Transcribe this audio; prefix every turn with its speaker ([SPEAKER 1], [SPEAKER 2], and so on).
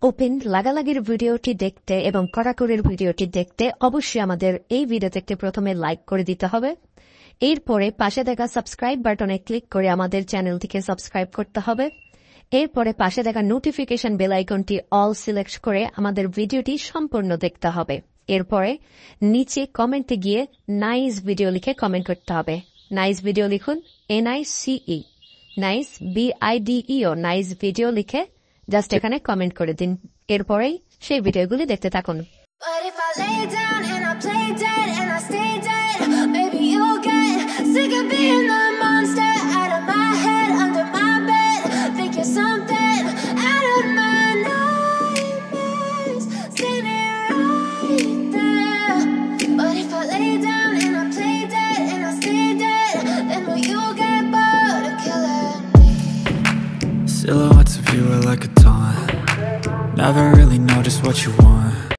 [SPEAKER 1] Open লাগালাগির ভিডিওটি দেখতে এবং কড়াকড়ির ভিডিওটি দেখতে অবশ্যই আমাদের এই ভিডিওতে প্রথমে লাইক করে দিতে হবে। এরপরে পাশে দেখা সাবস্ক্রাইব বাটনে ক্লিক করে আমাদের চ্যানেলটিকে সাবস্ক্রাইব করতে হবে। এরপরে পাশে দেখা নোটিফিকেশন বেল আইকনটি অল সিলেক্ট করে আমাদের ভিডিওটি সম্পূর্ণ দেখতে হবে। এরপরে নিচে কমেন্টে গিয়ে নাইস ভিডিও লিখে কমেন্ট করতে হবে। নাইস ভিডিও লিখুন, NICE, nice BIDEO, nice video লিখে জাস্ট এখানে কমেন্ট করে দিন। এরপরেই সেই ভিডিওগুলি দেখতে থাকুন।
[SPEAKER 2] But if I lay down and I play dead and I stay dead, maybe you'll get sick of being the monster out of my head, under my bed. Think you're something out of my nightmares, standing right there. But if I lay down and I play dead and I stay dead, then will you get bored of killing me?
[SPEAKER 3] Silhouettes of you are like a taunt. Never really know just what you want.